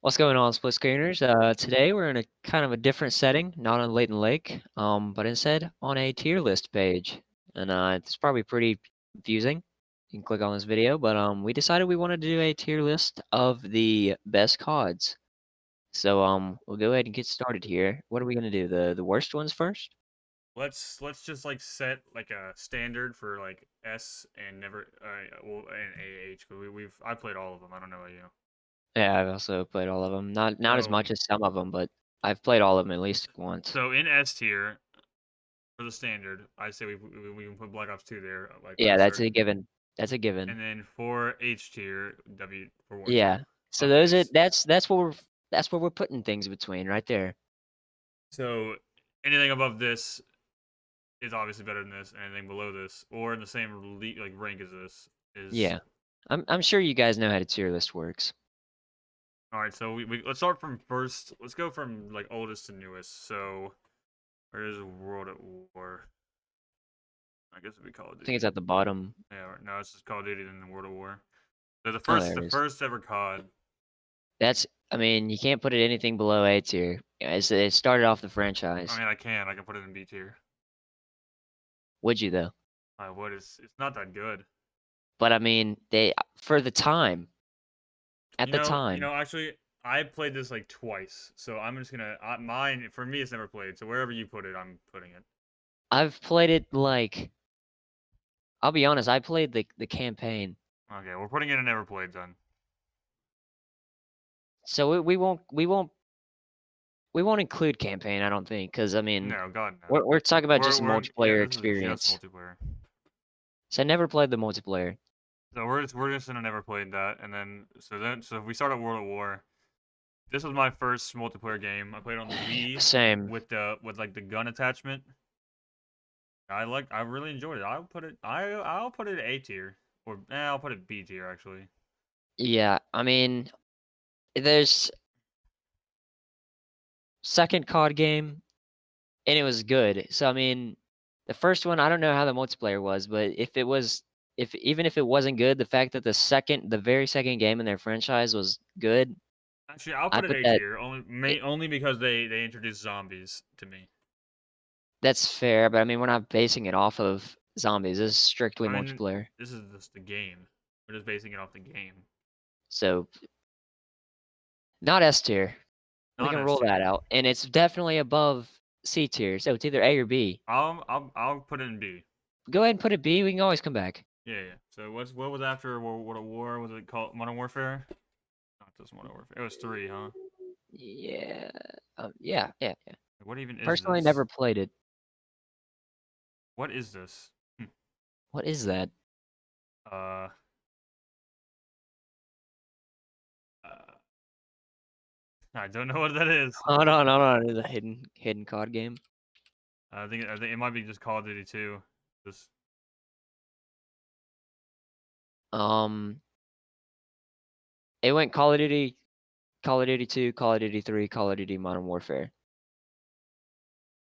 What's going on, split screeners? Today we're in a kind of a different setting, not on Leighton Lake, but instead on a tier list page. And it's probably pretty confusing. You can click on this video, but we decided we wanted to do a tier list of the best CODs. So we'll go ahead and get started here. What are we gonna do? The worst ones first? Let's just like set like a standard for like S and never well and AH because I've played all of them. I don't know about you. Yeah, I've also played all of them. Not as So much as some of them, but I've played all of them at least once. so in S tier for the standard, I say we can put Black Ops 2 there like Yeah, that's cert, a given. That's a given. and then for H tier W for Yeah. Warzone So those are obvious. that's where we're putting things between right there. So anything above this is obviously better than this, and anything below this or in the same like rank as this is. Yeah. I'm sure you guys know how the tier list works. All right, so we let's start from first. Let's go from like oldest to newest. So where is World at War? I guess it'd be Call of I think it's Duty. at the bottom. Yeah, no, it's just Call of Duty then World at War. So Oh, there the it is. first ever COD. I mean, you can't put it anything below A tier. It started off the I franchise. mean, I can put it in B tier. Would you though? What is? It's not that good. But I mean, they for the time, at the time, Actually, I played this like twice, so I'm just gonna mine for me. It's never played, so wherever you put it, I'm putting it. I've played it like I'll be honest, I played the campaign. Okay, we're putting it in never played then. So we won't include campaign, I don't think, because I mean, No, God no. we're talking about just Yeah. multiplayer This is just experience. multiplayer. So I never played the multiplayer. So we're just gonna never played that, and so if we start at World at War, this was my first multiplayer game. I played on the Wii Same. with like the gun attachment. I really enjoyed it. I'll put it A tier or I'll put it B tier actually. Yeah, I mean, there's second COD game, and it was good. So, I mean, the first one, I don't know how the multiplayer was, but if even if it wasn't good, the fact that the very second game in their franchise was good, Actually, I'll I put it put A that tier it only because they introduced zombies to me. that's fair, but I mean, we're not basing it off of zombies. This is strictly I mean, multiplayer. this is just the game. We're just basing it off the game, So, not S tier. We not can S rule that tier. out, and it's definitely above C tier, so it's either A or B. I'll put it in B. Go ahead and put it B, we can always come back. Yeah. So what was after World at War? Was it called Modern Warfare? Not just Modern Warfare. It was 3, huh? Yeah, yeah. What even is Personally, this? never played it. What is this? What is that? Uh, uh, I don't know what that is. Hold on, it's a hidden COD game. I think it might be just Call of Duty 2. Just Um, it went Call of Duty, Call of Duty 2, Call of Duty 3, Call of Duty Modern Warfare.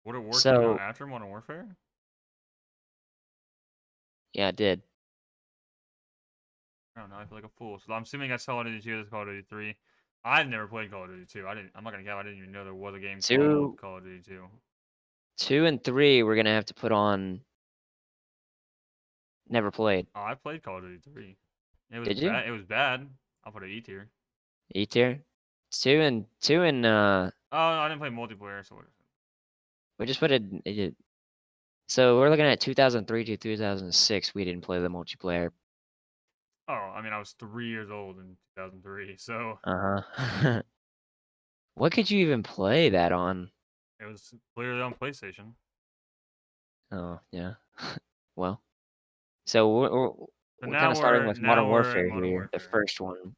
World at War came out So, after Modern Warfare. yeah, it did. I don't know. I feel like a fool. So I'm assuming that's Call of Duty 2. That's Call of Duty 3. I've never played Call of Duty 2. I didn't. I'm not gonna cap. I didn't even know there was a game called 2, Call of Duty 2. 2 and 3, we're gonna have to put on never played. Oh, I played Call of Duty 3. It was Did you? bad. It was bad. I'll put it E tier. E tier? 2 and Oh, I didn't play multiplayer, so we just put it. So we're looking at 2003 to 2006. We didn't play the multiplayer. oh, I mean, I was 3 years old in 2003, so Uh-huh. What could you even play that on? it was clearly on PlayStation. Oh, yeah. Well, so So we're kind of starting with Modern now we're at Warfare Modern here, the Warfare. first one.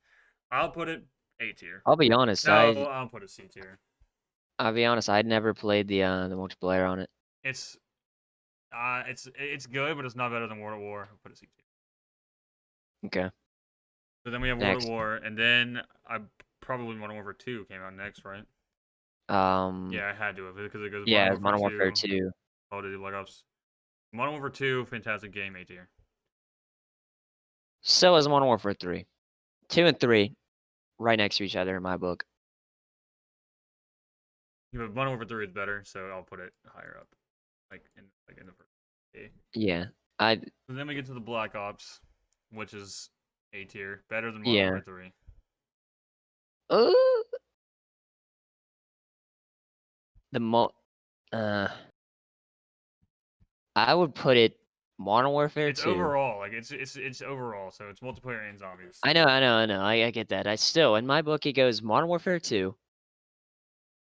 I'll put it A tier. I'll be honest, No, I'll put it C tier. I'd never played the multiplayer on it. It's it's good, but it's not better than World at War. I'll put it C tier. Okay. So then we have World at Next. War, and then I probably Modern Warfare 2 came out next, right? Um, Yeah, I had to have it because it goes Modern yeah, Warfare Modern Warfare 2, 2. Call of Duty Black Ops. Modern Warfare 2, fantastic game, A tier. So is Modern Warfare 3. 2 and 3 right next to each other in my book. Yeah, but Modern Warfare 3 is better, so I'll put it higher up, like in the first. A. Yeah. I So then we get to the Black Ops, which is A tier, better than Modern yeah. Warfare 3. Uh, the mo uh I would put it Modern Warfare It's 2. overall, like it's overall, so it's multiplayer and zombies. I know. I get that. I still in my book it goes Modern Warfare 2,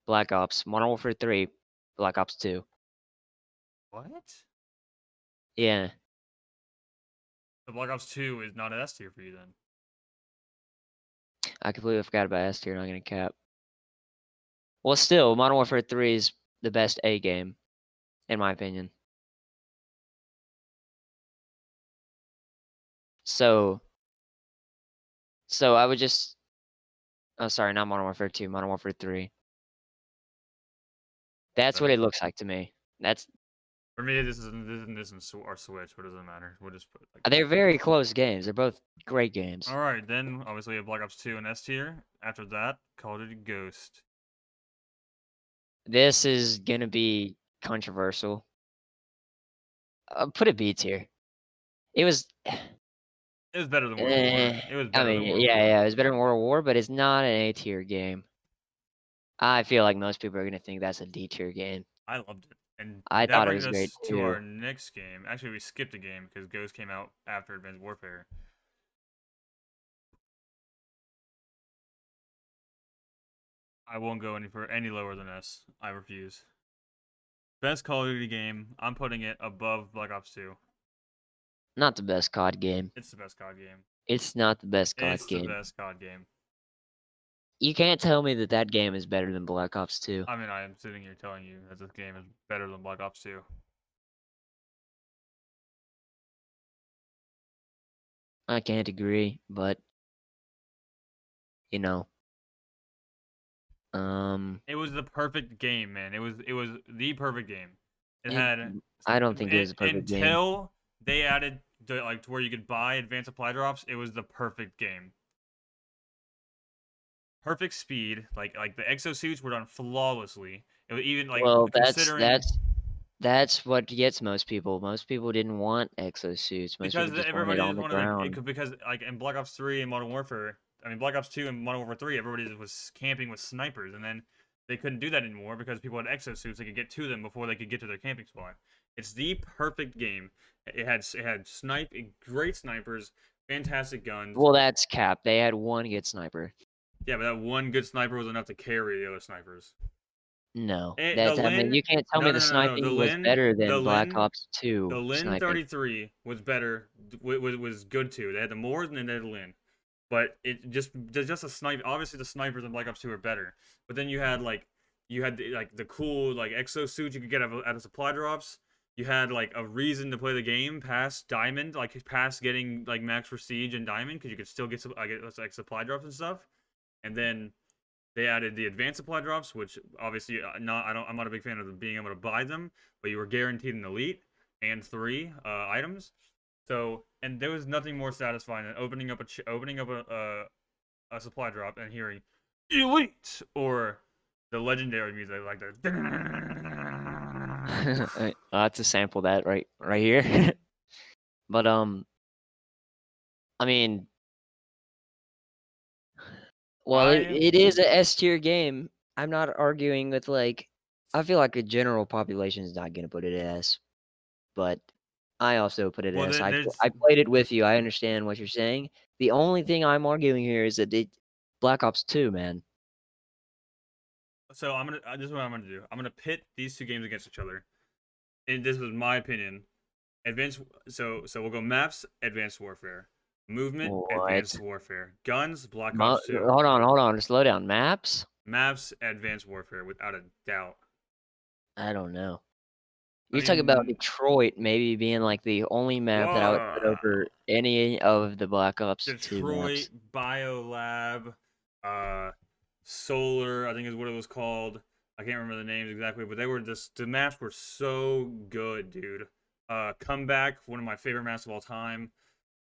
Black Ops, Modern Warfare 3, Black Ops 2. What? Yeah. The Black Ops 2 is not an S tier for you then. I completely forgot about S tier, not gonna cap. Well, still, Modern Warfare 3 is the best A game, in my opinion. So, I would just, oh, sorry, not Modern Warfare 2, Modern Warfare 3. That's what Better. it looks like to me. That's For me, this isn't our Switch, but it doesn't matter. We'll just put it like they're that. very close games. They're both great games. All right, then obviously we have Black Ops 2 and S tier. After that, Call of Duty Ghost. This is gonna be controversial. Put a B tier. It was, It was better than World War. It was I better than mean, World yeah, War. it was better than World War, but it's not an A tier game. I feel like most people are gonna think that's a D tier game. I loved it. And I that thought it brings was great us to too. our next game. Actually, we skipped a game because Ghost came out after Advanced Warfare. I won't go any lower than S. I refuse. Best Call of Duty game. I'm putting it above Black Ops 2. Not the best COD game. It's the best COD game. It's not the best COD It's the game. best COD game. You can't tell me that that game is better than Black Ops 2. I mean, I am sitting here telling you that this game is better than Black Ops 2. I can't agree, but you know, um, It was the perfect game, man. It was the perfect game. It it, had I don't think it was a perfect game. until they added to where you could buy advanced supply drops. It was the perfect game. Perfect speed, like the exosuits were done flawlessly. It was even like Well, considering that's what gets most people. Most people didn't want exosuits. Most because people just wanted it everybody on just the wanted like ground. because like in Black Ops 3 and Modern Warfare, I mean Black Ops 2 and Modern Warfare 3, everybody was camping with snipers, and then they couldn't do that anymore because people had exosuits. They could get to them before they could get to their camping spot. It's the perfect game. It had great snipers, fantastic guns. Well, that's cap. They had one good sniper. Yeah, but that one good sniper was enough to carry the other snipers. No, The that's, I mean, Lin, you can't tell no, me no, the no, no, no. sniping was better The than Black Lin, Ops 2 Lin sniping. 33 was better. Was good too. They had the Moors and then they had the Lin. But just a snipe. Obviously, the snipers in Black Ops 2 are better. But then you had the cool exosuits you could get out of supply drops. You had like a reason to play the game past Diamond, like past getting like max prestige and Diamond, because you could still get like supply drops and stuff. And then they added the advanced supply drops, which obviously I'm not a big fan of being able to buy them, but you were guaranteed an elite and 3 items. So, and there was nothing more satisfying than opening up a supply drop and hearing elite or the legendary music like the. I'll have to sample that right here. But I mean, well, I it is a S tier game. I'm not arguing with like, I feel like a general population is not gonna put it at S, but I also put it well, at S. there's I played it with you. I understand what you're saying. The only thing I'm arguing here is that Black Ops 2, man. so I'm gonna this is what I'm gonna do. I'm gonna pit these two games against each other, and this is my opinion. Advanced. So we'll go maps, Advanced Warfare, movement, What? Advanced Warfare, guns, Black Ops 2, Hold on. Slow down. Maps? maps, Advanced Warfare, without a doubt. I don't know. I You're talking about mean, Detroit maybe being like the only map that I would put over whoa. any of the Black Ops 2 Detroit maps. Biolab, uh, Solar, I think is what it was called. I can't remember the names exactly, but they were just the maps were so good, dude. Comeback, one of my favorite maps of all time.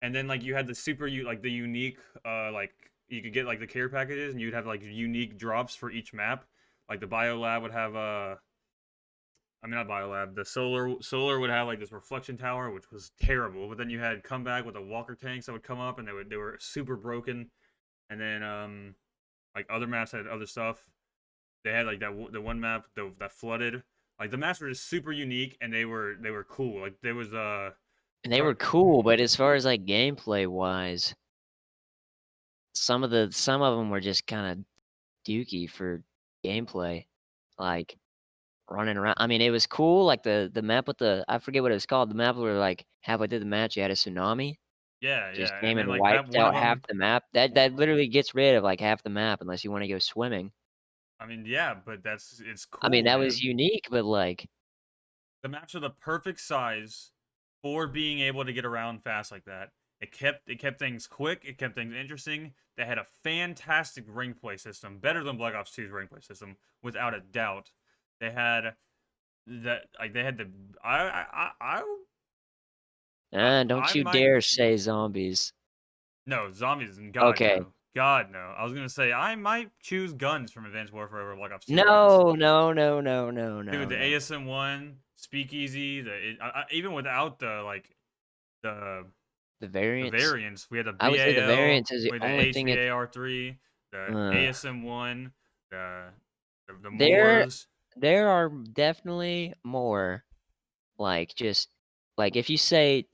And then like you had the the unique like you could get like the care packages and you'd have like unique drops for each map. Like the Biolab would have I mean not Biolab, the solar would have like this reflection tower, which was terrible. But then you had comeback with the walker tanks that would come up, and they were super broken. And then like other maps had other stuff. They had like the one map that flooded. Like the maps were just super unique, and they were cool. Like there was And they were cool, but as far as like gameplay wise, some of them were just kind of dookie for gameplay, like running around. I mean, it was cool, like the map with the I forget what it was called. The map where like halfway through the match, you had a tsunami, yeah, just yeah. came And then and like map wiped one of out half them. the map. That literally gets rid of like half the map unless you want to go swimming. I mean, yeah, but it's I mean, cool, that was man. unique, but like, The maps are the perfect size for being able to get around fast like that. It kept things quick. It kept things interesting. They had a fantastic ring play system, better than Black Ops 2's ring play system, without a doubt. They had that like they had the don't I you might dare say choose zombies. no zombies and God Okay. no, God no. I was gonna say I might choose guns from Advanced Warfare over Black Ops 2 guns. No, no, no, no, no, Dude, no, the no. ASM-1, Speakeasy, even without the like the The the variants. variants, we had the I would say the BAL, variants is the we had the only thing it's HVAR3, the uh, ASM-1, the the there Moors. there are definitely more like just like if you say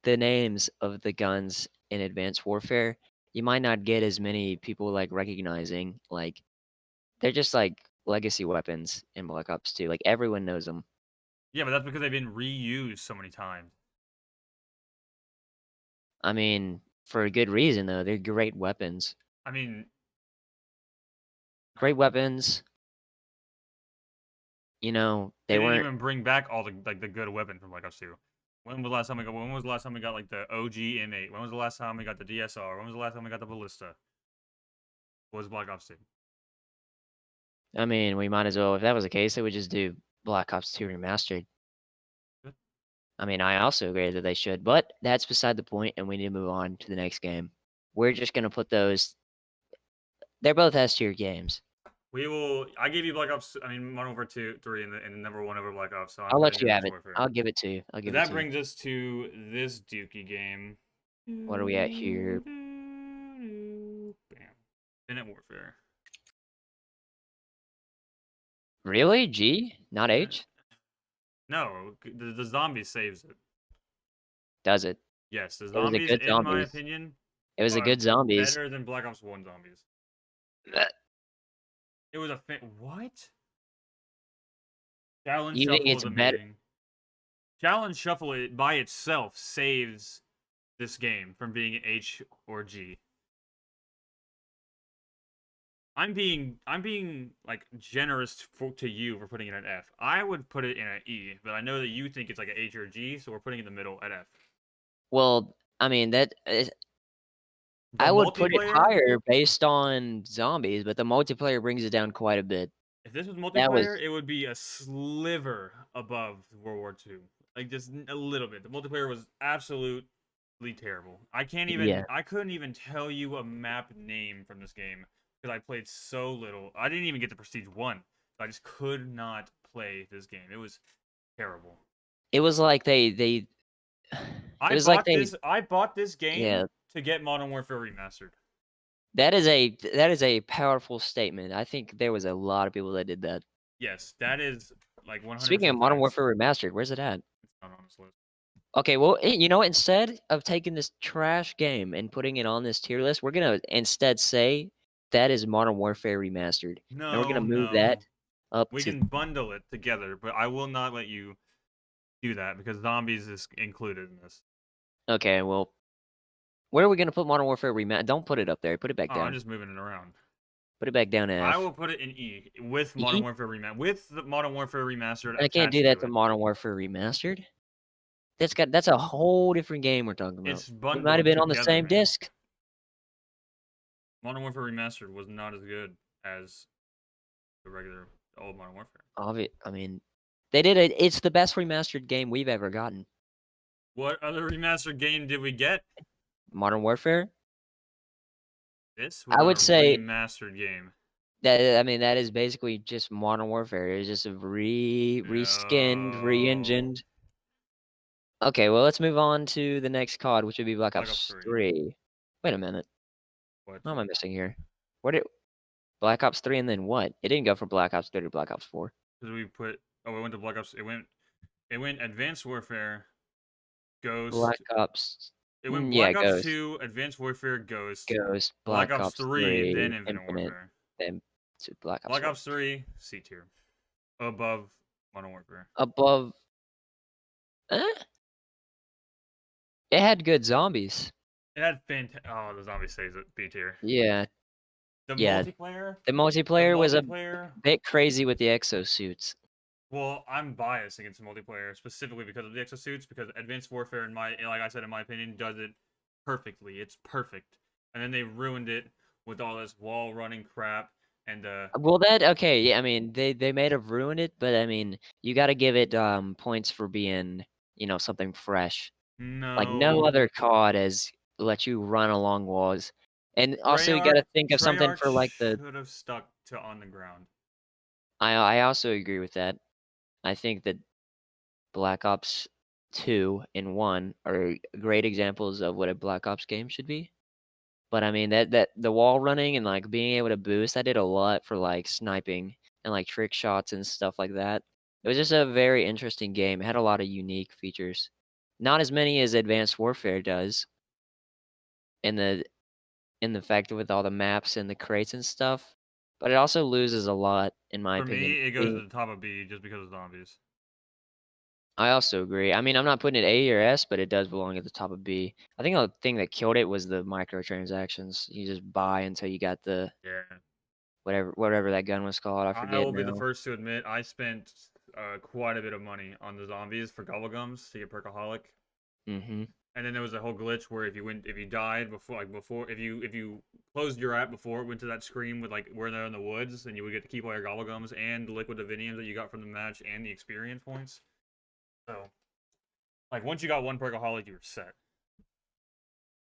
the names of the guns in Advanced Warfare, you might not get as many people like recognizing like they're just like legacy weapons in Black Ops 2. Like everyone knows them. Yeah, but that's because they've been reused so many times. I mean, for a good reason though. They're great weapons. I mean, Great weapons. they They didn't weren't. even bring back all the good weapons from Black Ops 2. When was the last time we got like the OG M8? When was the last time we got the DSR? When was the last time we got the Ballista? What was Black Ops 2? I mean, we might as well. If that was the case, they would just do Black Ops 2 Remastered. I mean, I also agree that they should, but that's beside the point, and we need to move on to the next game. We're just gonna put those. They're both S tier games. We will. I gave you Black Ops. I mean, Modern Warfare 2, 3, and number one over Black Ops. So I'm I'll let putting you have Advanced it. Warfare. I'll give it to you. I'll So give it that to you. brings us to this Dookie game. What are we at here? Bam. Infinite Warfare. Really? G? Not Uh, H? No, the zombie saves it. Does it? Yes, the It was a zombies, good in my zombies. opinion, It was a are good zombies. better than Black Ops 1 zombies. It was a what? Challenge You think Shuffle it's is better? amazing. Challenge Shuffle by itself saves this game from being H or G. I'm being like generous to you for putting it at F. I would put it in an E, but I know that you think it's like an H or a G, so we're putting it in the middle at F. Well, I mean that is, The I would put it multiplayer, higher based on zombies, but the multiplayer brings it down quite a bit. if this was That was multiplayer, it would be a sliver above World War II. Like just a little bit. The multiplayer was absolutely terrible. yeah. I couldn't even tell you a map name from this game because I played so little. I didn't even get to Prestige 1. I just could not play this game. It was terrible. It was like they it I was like bought they this I bought this game yeah. to get Modern Warfare Remastered. That is a powerful statement. I think there was a lot of people that did that. Yes, that is like Speaking of 100% Modern facts. Warfare Remastered, where's it at? It's not on this list. Okay, well, you know what? Instead of taking this trash game and putting it on this tier list, we're gonna instead say that is Modern Warfare Remastered, and we're gonna No, move that no. up We to. can bundle it together, but I will not let you do that because zombies is included in this. Okay, well, where are we gonna put Modern Warfare Remastered? Don't put it up there. Put it back Oh, I'm down. just moving it around. Put it back down to I F. will put it in E with Modern E? Warfare Remastered, with the Modern Warfare Remastered I can't do attached that to to it. Modern Warfare Remastered. That's a whole different game we're talking about. It's We might have bundled been on the together, same man. disc. Modern Warfare Remastered was not as good as the regular old Modern Warfare. I mean, they did it. It's the best remastered game we've ever gotten. What other remastered game did we get? Modern Warfare. This was I not would a say remastered game. That I mean, that is basically just Modern Warfare. It's just a reskinned, No. re-engined. Okay, well, let's move on to the next COD, which would be Black Black Ops Ops 3. 3. Wait a minute. What? What am I missing here? What did Black Ops 3 and then what? It didn't go from Black Ops 3 to Black Ops 4. Because we put. Oh, it went to Black Ops. It went Advanced Warfare, Black Ghost. Ops It went yeah, Black Ops Ghost. 2, Advanced Warfare, Ghost, Ghost, Black Black Ops Ops 3, then 3, Infinite Infinite, Warfare. then to Black Ops Black 4. Ops 3, C tier. Above Modern Warfare. Above it had good zombies. It had oh, the zombie stays at B tier. Yeah, The yeah. multiplayer, The the multiplayer was a multiplayer. bit crazy with the exosuits. Well, I'm biased against multiplayer specifically because of the exosuits. Because Advanced Warfare, like I said, in my opinion, does it perfectly. It's perfect, and then they ruined it with all this wall running crap and Well, that okay, yeah, I mean, they may have ruined it, but I mean, you gotta give it, points for being, something fresh. Like, no no. other COD has let you run along walls. And also, you Treyarch gotta think of something Treyarch for, like, the should have stuck to on the ground. I also agree with that. I think that Black Ops 2 and 1 are great examples of what a Black Ops game should be. But, I mean, that the wall running and, like, being able to boost, that did a lot for, like, sniping and, like, trick shots and stuff like that. It was just a very interesting game. It had a lot of unique features. Not as many as Advanced Warfare does in the fact with all the maps and the crates and stuff, but it also loses a lot, in my For opinion. me, it goes to the top of B just because of zombies. I also agree. I mean, I'm not putting it A or S, but it does belong at the top of B. I think the thing that killed it was the microtransactions. You just buy until you got the Yeah. whatever that gun was called, I I forget will be the now. first to admit I spent quite a bit of money on the zombies for gobblegums to get perkaholic. Mhm. And then there was a whole glitch where if you died before if you closed your app before it went to that screen with like where they're in the woods, then you would get to keep all your gobblegums and the liquid diviniums that you got from the match and the experience points. So like once you got one perkaholic, you were set.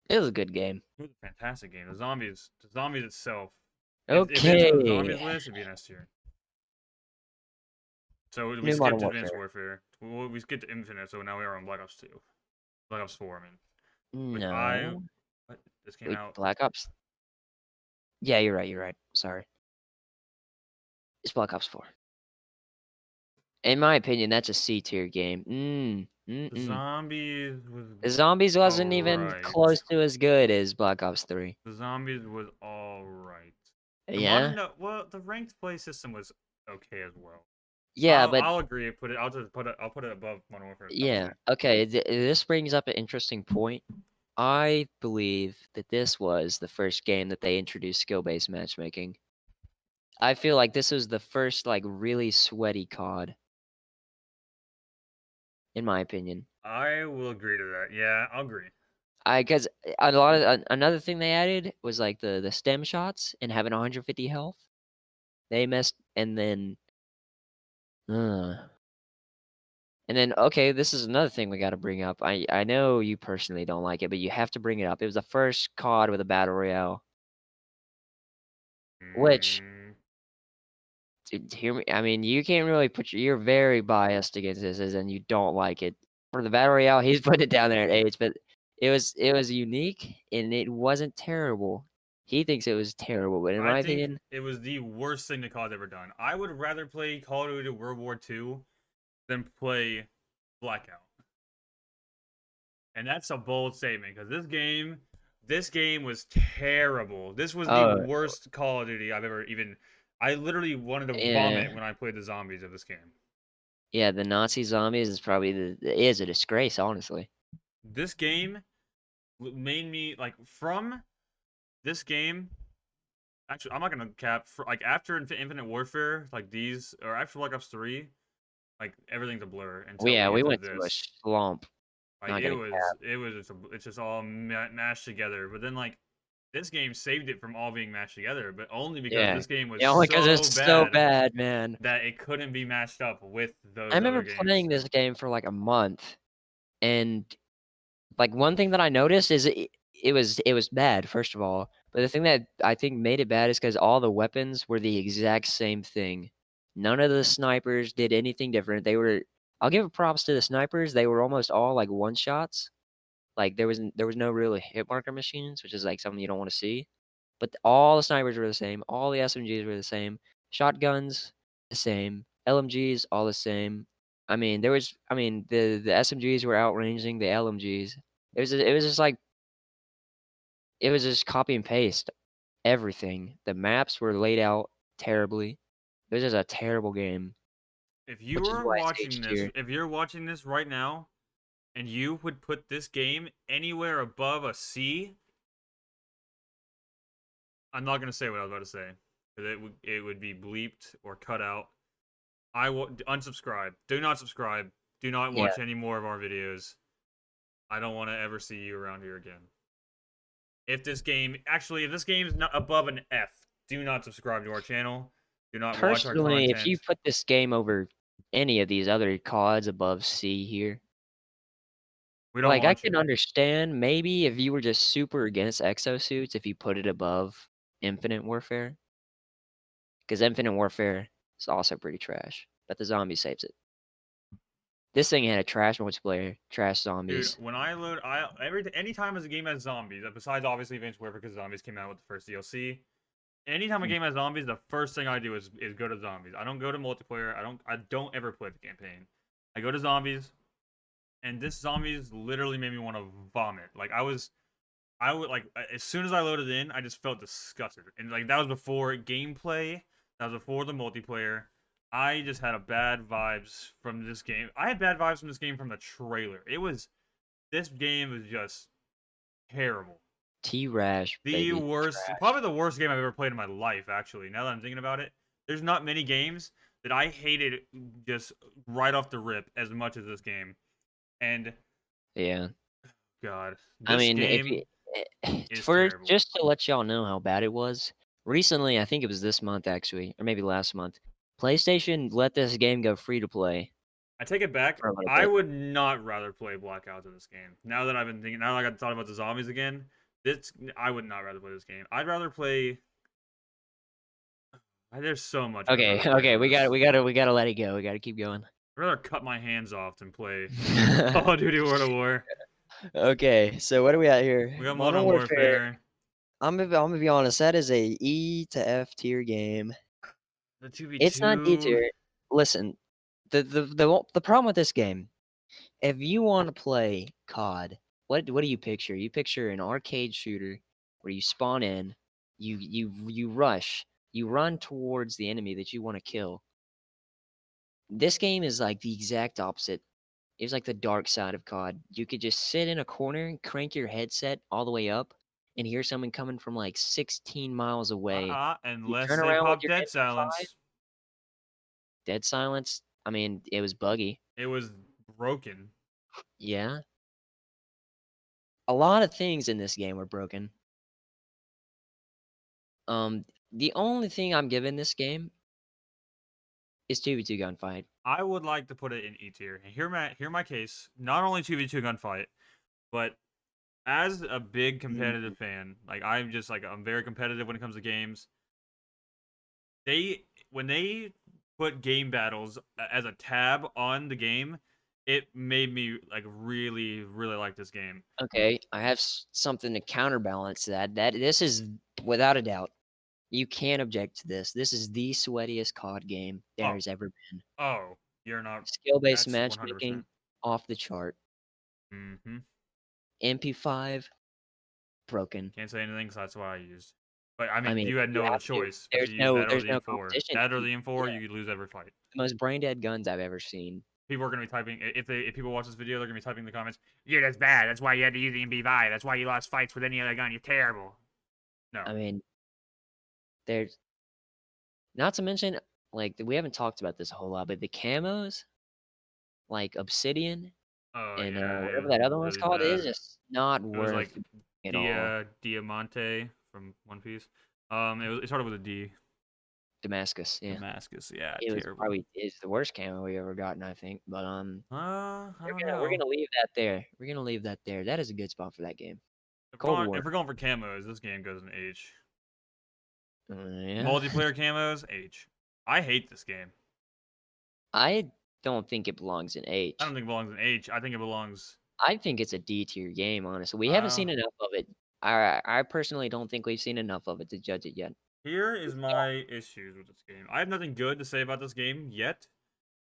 It was a good game. It was a fantastic game. The zombies itself. If it's on the Okay. zombies list, it'd be an S tier. So we New Modern skipped Advanced Warfare. Warfare. We skipped Infinite, so now we are on Black Ops 2. Black Ops 4, I mean. Which I No. what? This came Wait, out. Black Ops? Yeah, you're right. Sorry. It's Black Ops 4. In my opinion, that's a C tier game. The Mm-mm. zombies was The Zombies wasn't even alright. close to as good as Black Ops 3. The zombies was alright. The Yeah? modern well, the ranked play system was okay as well. Yeah, but I'll agree. Put it. I'll put it above Modern Warfare yeah. comfortably. Okay, this brings up an interesting point. I believe that this was the first game that they introduced skill-based matchmaking. I feel like this was the first, like, really sweaty COD, in my opinion. I will agree to that. Yeah, I'll agree. I 'cause a lot of another thing they added was, like, the stem shots and having 150 health. They messed uh, and then, okay, this is another thing we gotta bring up. I know you personally don't like it, but you have to bring it up. It was the first COD with a battle royale, which Mm, hear me I mean, you can't really put you're very biased against this as in you don't like it. For the battle royale, he's putting it down there at H, but it was unique and it wasn't terrible. He thinks it was terrible, but in I my think opinion, it was the worst thing the COD's ever done. I would rather play Call of Duty World War II than play Blackout. And that's a bold statement because this game was terrible. This was the oh, worst Call of Duty I've ever even. I literally wanted to vomit yeah, when I played the zombies of this game. yeah, the Nazi zombies is probably is a disgrace, honestly. This game made me like from this game. Actually, I'm not gonna cap for like after Infinite Warfare, like these or after Black Ops 3, like everything's a blur Well, until we yeah, we get to went to a this. slump, Like not gonna cap. it was just it's just all mashed together. But then like this game saved it from all being mashed together, but only because Yeah. this game was Yeah, only 'cause so it's so bad bad, man. that it couldn't be mashed up with I those other remember games. playing this game for, like, a month, and, like, one thing that I noticed is it was bad, first of all, But the thing that I think made it bad is because all the weapons were the exact same thing. None of the snipers did anything different. I'll give props to the snipers, they were almost all, like, one shots. Like, there was no real hit marker machines, which is, like, something you don't wanna see. But all the snipers were the same, all the SMGs were the same, shotguns, the same, LMGs, all the same. The SMGs were outranging the LMGs. It was just like it was just copy and paste everything. The maps were laid out terribly. It was just a terrible game, If you which is were why it's H watching this, tier. if you're watching this right now, and you would put this game anywhere above a C, I'm not gonna say what I was about to say, because it would be bleeped or cut out. I will unsubscribe. Do not subscribe. Do not Yeah, watch any more of our videos. I don't want to ever see you around here again. If this game is not above an F, do not subscribe to our channel. Do not watch our personally, if you content. put this game over any of these other CODs above C here, We don't like, I want can you. understand maybe if you were just super against exosuits, if you put it above Infinite Warfare, because Infinite Warfare is also pretty trash, but the zombie saves it. This thing had a trash multiplayer, trash Dude, zombies. when I load, anytime as a game has zombies, besides obviously Advanced Warfare because zombies came out with the first DLC. Anytime a Mm. game has zombies, the first thing I do is go to zombies. I don't go to multiplayer. I don't ever play the campaign. I go to zombies, and this zombies literally made me want to vomit. Like I would like as soon as I loaded in, I just felt disgusted. And like that was before gameplay, that was before the multiplayer. I just had a bad vibes from this game. I had bad vibes from this game from the trailer. This game was just terrible. T-Rash, The baby, worst, trash. probably the worst game I've ever played in my life, actually. Now that I'm thinking about it, there's not many games that I hated just right off the rip as much as this game. And Yeah. God, I this mean, if you game is for terrible. just to let y'all know how bad it was, recently, I think it was this month actually, or maybe last month, PlayStation let this game go free to play I take it back. for a little I bit. would not rather play Blackout than this game. Now that I've been thinking, now that I got thought about the zombies again, this I would not rather play this game. I'd rather play. There's so much I'd Okay, rather play okay, than this. we gotta let it go, we gotta keep going. I'd rather cut my hands off than play Call of Duty World of War. Okay, so what are we at here? We got Modern Modern Warfare, Warfare, I'm gonna be honest, that is a E to F tier game. the two v It's not D two. tier. Listen, the problem with this game, if you wanna play COD, what do you picture? You picture an arcade shooter where you spawn in, you rush, you run towards the enemy that you wanna kill. This game is like the exact opposite. It's like the dark side of COD. You could just sit in a corner and crank your headset all the way up and hear someone coming from like 16 miles away. You Unless turn they around with pop your dead MP5, silence. dead silence. I mean, it was buggy. It was broken. Yeah. A lot of things in this game were broken. The only thing I'm giving this game is 2v2 gunfight. I would like to put it in E tier. And hear my case. Not only 2v2 gunfight, but as a big Mm, competitive fan, like I'm very competitive when it comes to games. When they put game battles as a tab on the game, it made me like really really like this game. okay, I have something to counterbalance that. This is without a doubt. You can't object to this. This is the sweatiest COD game there Oh, has ever been. oh, you're not. Skill-based That's 100%. matchmaking off the chart. Mm-hmm. MP5 broken. Can't say anything because that's what I used. But I I mean, mean, you had you no other have to. choice because you used that or There's the no M4. competition. That or the M4, you could lose every fight. The most brain dead guns I've ever seen. People are gonna be typing if people watch this video, they're gonna be typing in the comments. Yeah, that's bad. That's why you had to use the MP5. That's why you lost fights with any other gun. You're terrible. No. I mean, there's not to mention, like, we haven't talked about this a whole lot, but the camos, like Obsidian Oh and, yeah, it whatever was that other one's really called, it is bad. just not It was like worth at all. Diamante from One Piece. It started with a D. Damascus, yeah. Damascus. Yeah, It was terrible. probably it's the worst camo we ever gotten, I think, but, I don't we're know. gonna leave that there. We're gonna leave that there. That is a good spot for that game. Cold If War. we're going for camos, this game goes in H. Yeah. Multiplayer camos, H. I hate this game. I don't think it belongs in I don't H. think it belongs in H. I think it belongs. I think it's a D tier game, honestly. We haven't Uh, seen enough of it. I personally don't think we've seen enough of it to judge it yet. Here is my issues with this game. I have nothing good to say about this game yet,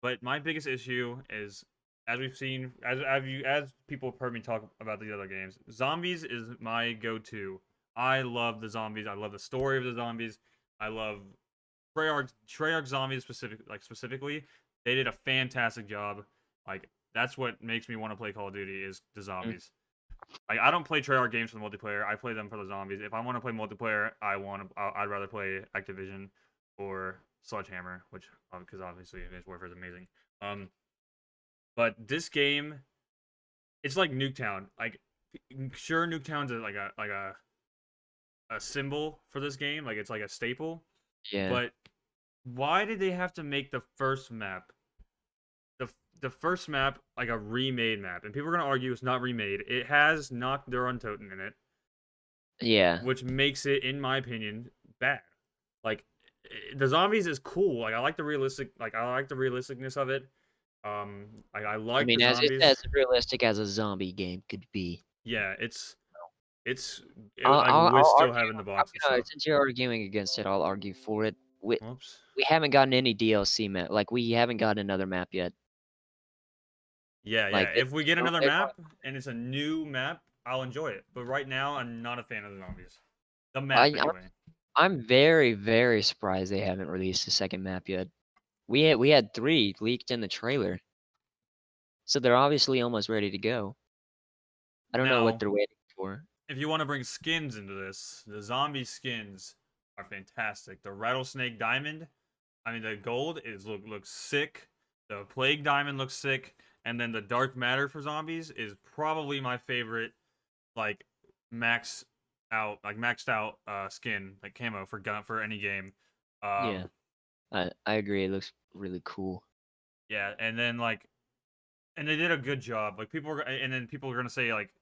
but my biggest issue is, as we've seen, as people have heard me talk about the other games, zombies is my go-to. I love the zombies. I love the story of the zombies. I love Treyarch zombies specifically. They did a fantastic job. Like that's what makes me want to play Call of Duty is the Mm, zombies. Like I don't play Treyarch games for the multiplayer. I play them for the zombies. If I want to play multiplayer, I'd rather play Activision or Sledgehammer, which because obviously Advanced Warfare is amazing. Um, but this game, it's like Nuketown. Like sure, Nuketown's a symbol for this game. Like it's like a staple. yeah. But why did they have to make the first map the first map like a remade map? And people are gonna argue it's not remade. It has Knock Their Untoten in it, Yeah. which makes it, in my opinion, bad. Like the zombies is cool. Like I like the realisticness of it. I I like mean, the it's zombies. as realistic as a zombie game could be. Yeah, it's like with I'll still argue. having the box and stuff. Since you're arguing against it, I'll argue for it. Whoops. We haven't gotten any DLC map. Like we haven't gotten another map yet. Yeah, yeah. Like If we get another they're map and it's a new map, I'll enjoy it. But right now, I'm not a fan of the zombies. The I, map, I'm anyway. I'm very very surprised they haven't released a second map yet. We had 3 leaked in the trailer, so they're obviously almost ready to go. I don't know what Now, they're waiting for. if you want to bring skins into this, the zombie skins are fantastic. The rattlesnake diamond, I mean the gold looks sick. The plague diamond looks sick, and then the dark matter for zombies is probably my favorite. Like maxed out skin like camo for gun for any game. Yeah, Um, I agree. It looks really cool. yeah, and then and they did a good job. Like and then people are gonna say like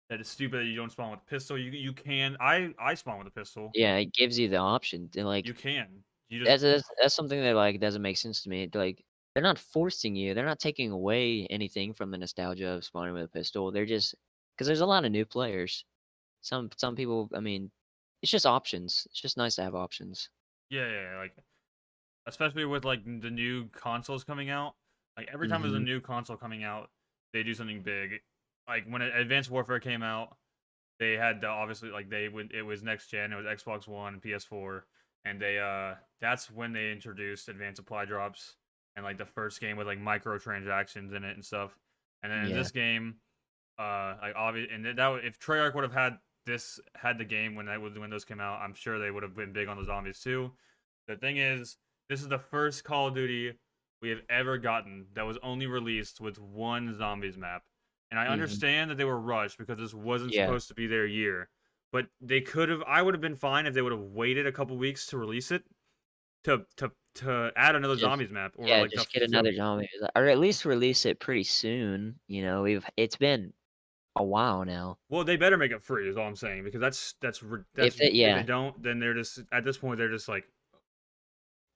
that it's stupid that you don't spawn with a pistol. You can. I spawn with a pistol. Yeah, it gives you the option. And You like can. You just that's something that like doesn't make sense to me. Like they're not forcing you. They're not taking away anything from the nostalgia of spawning with a pistol. They're just because there's a lot of new players. Some people. I mean, it's just options. It's just nice to have options. yeah, like especially with like the new consoles coming out. Like every time there's a Hmm. new console coming out, they do something big. Like when Advanced Warfare came out, they had the obviously like they would it was next gen, it was Xbox One and PS4, and they that's when they introduced advanced supply drops and like the first game with like microtransactions in it and stuff. And then in Yeah. this game, like obvious and if Treyarch would have had the game when those came out, I'm sure they would have been big on the zombies too. The thing is, this is the first Call of Duty we have ever gotten that was only released with one zombies map. And I Hmm. understand that they were rushed because this wasn't Yeah. supposed to be their year. But they could have I would have been fine if they would have waited a couple weeks to release it to add another Just zombies map or yeah. like Just get another zombie, or at least release it pretty soon. You know, it's been a while now. well, they better make it free is all I'm saying because that's if they Yeah, don't then they're just at this point they're just like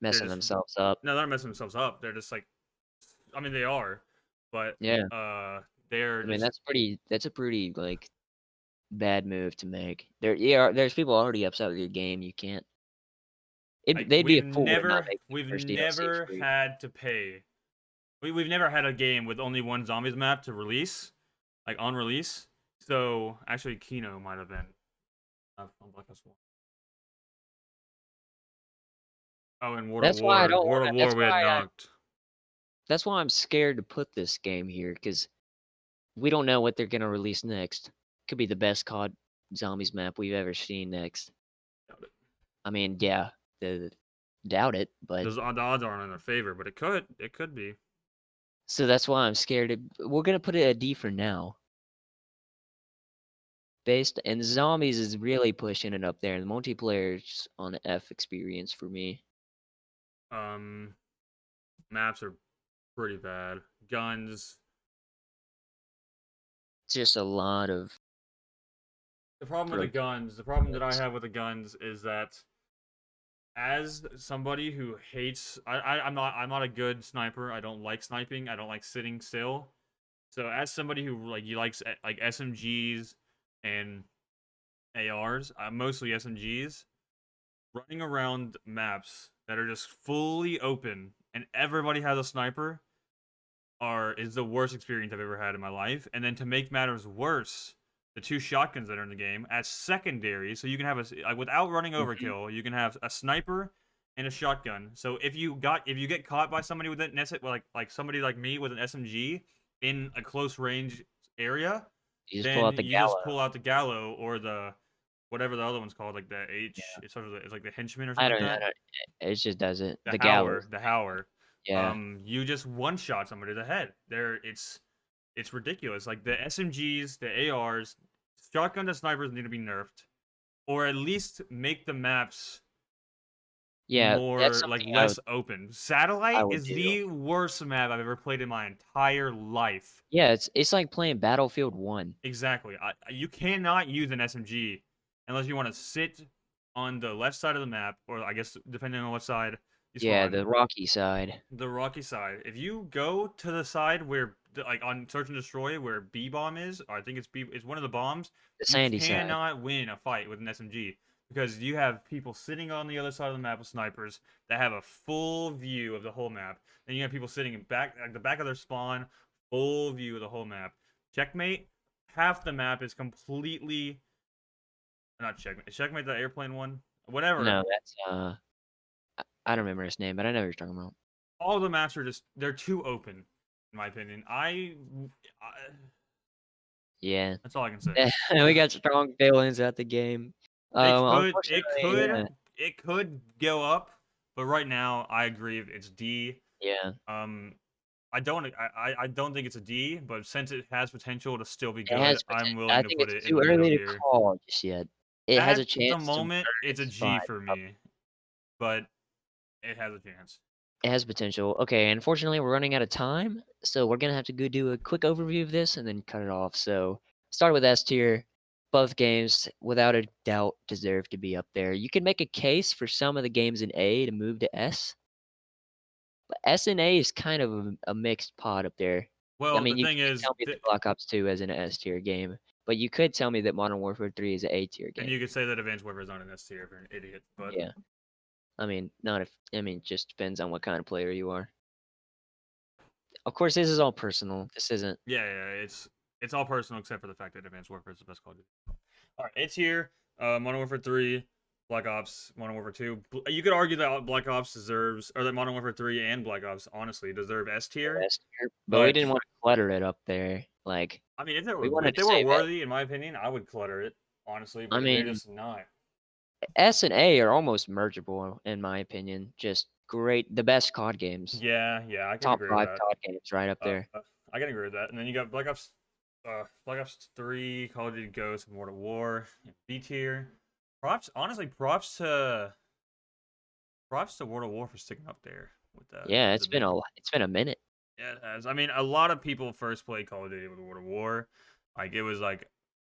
they're messing just themselves up. no, they're not messing themselves up. They're just like I mean they are, but Yeah. they're I mean, just that's a pretty, like, bad move to make. Yeah, there's people already upset with your game, you can't like they'd be a fool to not make the we've first DLC never free. had to pay. We've never had a game with only one zombies map to release, like on release. So actually, Kino might have been on Black Ops 1. Oh, and That's why I don't World wanna of War we had knocked. that's why I'm scared to put this game here because we don't know what they're gonna release next. Could be the best COD Zombies map we've ever seen next. Doubt it. I mean, yeah, the doubt it, but The odds aren't in their favor, but it could be. so that's why I'm scared to we're gonna put it at D for now. Based and zombies is really pushing it up there, and the multiplayer's on F experience for me. Um, Maps are pretty bad. Guns, Just a lot of The problem with for the guns, the problem that I guns. have with the guns is that as somebody who hates, I'm not a good sniper. I don't like sniping. I don't like sitting still. So as somebody who like you likes like SMGs and ARs, mostly SMGs, running around maps that are just fully open and everybody has a sniper is the worst experience I've ever had in my life. And then to make matters worse, the two shotguns that are in the game as secondary, so you can have like, without running Mhm. overkill, you can have a sniper and a shotgun. So if you get caught by somebody with an like somebody like me with an SMG in a close range area, You just pull then out the you just gallo. pull out the gallo or the whatever the other one's called, like the H. Yeah. It's like the henchman or I something like don't I that. don't it just does it. The The gallo Howler, is the the main one. Howler. Yeah. You just one shot somebody in the head. It's ridiculous. Like the SMGs, the ARs, shotgun to snipers need to be nerfed, or at least make the maps Yeah, that's more like something less open. I Satellite would is do. the worst map I've ever played in my entire life. Yeah, it's like playing Battlefield 1. Exactly. You cannot use an SMG unless you want to sit on the left side of the map, or I guess depending on what side you Yeah, spawn, the rocky side. the rocky side. If you go to the side where, like on Search and Destroy, where B bomb is, or I think it's B, it's one of the bombs. The You sandy side. cannot win a fight with an SMG because you have people sitting on the other side of the map with snipers that have a full view of the whole map. Then you have people sitting in back, like the back of their spawn, full view of the whole map. Checkmate. Half the map is completely not checkmate. Checkmate the airplane one, whatever. No, that's, I don't remember his name, but I know what you're talking about. All the maps are just they're too open, in my opinion. I Yeah. that's all I can say. We got strong feelings at the game. It could it Unfortunately, could yeah, it could go up, but right now I agree it's D. yeah. Um, I don't think it's a D, but since it has potential to still be It good, has I'm I willing to think put it's it in too the middle early to here. call just yet. It has a At the chance to moment, earn it's a its G spot. for me, but it has a chance. It has potential. Okay, unfortunately, we're running out of time, so we're gonna have to go do a quick overview of this and then cut it off. So, start with S tier. Both games, without a doubt, deserve to be up there. You can make a case for some of the games in A to move to S, but S and A is kind of a mixed pot up there. I Well, the mean, you thing can't is, tell me that Black Ops 2 is an S tier game, but you could tell me that Modern Warfare 3 is an A tier and game. you could say that Advanced Warfare is not an S tier if you're an idiot, but Yeah. I mean, not if I mean, just depends on what kind of player you are. Of course, this is all personal. This isn't yeah, it's all personal except for the fact that Advanced Warfare is the best Call of Duty. All right, it's here. Modern Warfare 3, Black Ops, Modern Warfare 2. You could argue that Black Ops deserves, or that Modern Warfare 3 and Black Ops honestly deserve S tier, S tier, but we but didn't wanna clutter it up there. Like, I mean, we wanted if to they were save it. worthy, in my opinion, I would clutter it honestly, I but they're mean, just not. S and A are almost mergeable in my opinion. Just great the best COD games. Yeah, I can Top agree with 5 that. COD games right up there. I can agree with that. And then you got Black Ops 3, Call of Duty Ghosts, World at War, B tier. Honestly, props to World of War for sticking up there with that Yeah, as a mid. it's been a minute. Yeah, it has. I mean, a lot of people first played Call of Duty with World of War. Like it was the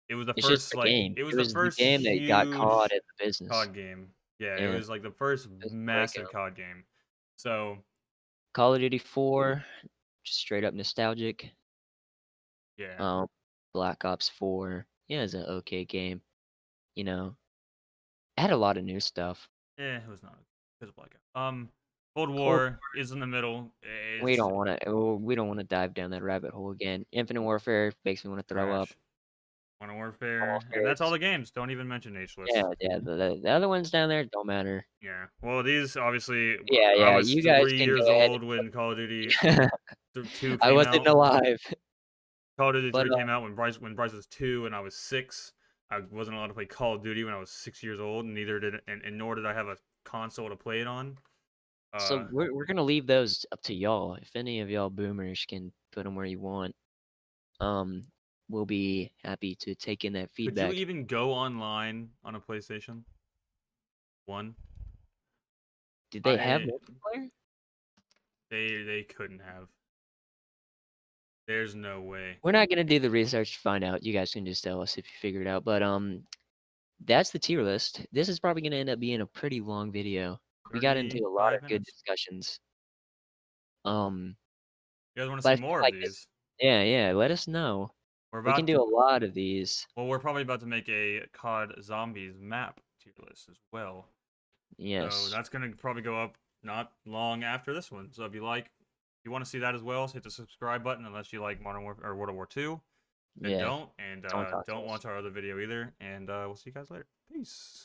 It's just first the game. it was It the was the first game that got COD huge in the business. COD game. Yeah, it Yeah, was like the first it was the massive breakout. COD game. So Call of Duty 4, just straight up nostalgic. yeah, Um, Black Ops 4, yeah, it's an okay game, you know? It had a lot of new stuff. it was not because of Blackout. Cold Cold War is in the middle. It's we don't wanna dive down that rabbit hole again. Infinite Warfare makes me wanna throw up. trash. Modern Warfare, and Warfare that's all is the games. Don't even mention H yeah, list. yeah, the other ones down there don't matter. Yeah. Well, these obviously, Yeah, I yeah, was you guys 3 can years go ahead old when Call of Duty and 2 I came wasn't out. alive, Call of Duty but, 3 came out when Bryce was 2 and I was 6. I wasn't allowed to play Call of Duty when I was 6 years old, and neither did and nor did I have a console to play it on. so Uh, we're gonna leave those up to y'all. If any of y'all boomers can put them where you want, um, we'll be happy to take in that could you feedback. even go online on a PlayStation 1? Did they have I multiplayer? they couldn't have. There's no way. We're not gonna do the research to find out. You guys can just tell us if you figure it out. But that's the tier list. This is probably gonna end up being a pretty long video. We got into a lot 35 of good minutes. discussions. Um, You guys want to but see I feel more of like this these? yeah, yeah, let us know. We're We can about do to. a lot of these. Well, we're probably about to make a COD Zombies map tier list as well. So Yes. that's gonna probably go up not long after this one. So if you want to see that as well, hit the subscribe button. Unless you like Modern Warfare or World War II, then Yeah. don't, and Don't talk to don't us. watch our other video either. And we'll see you guys later. Peace.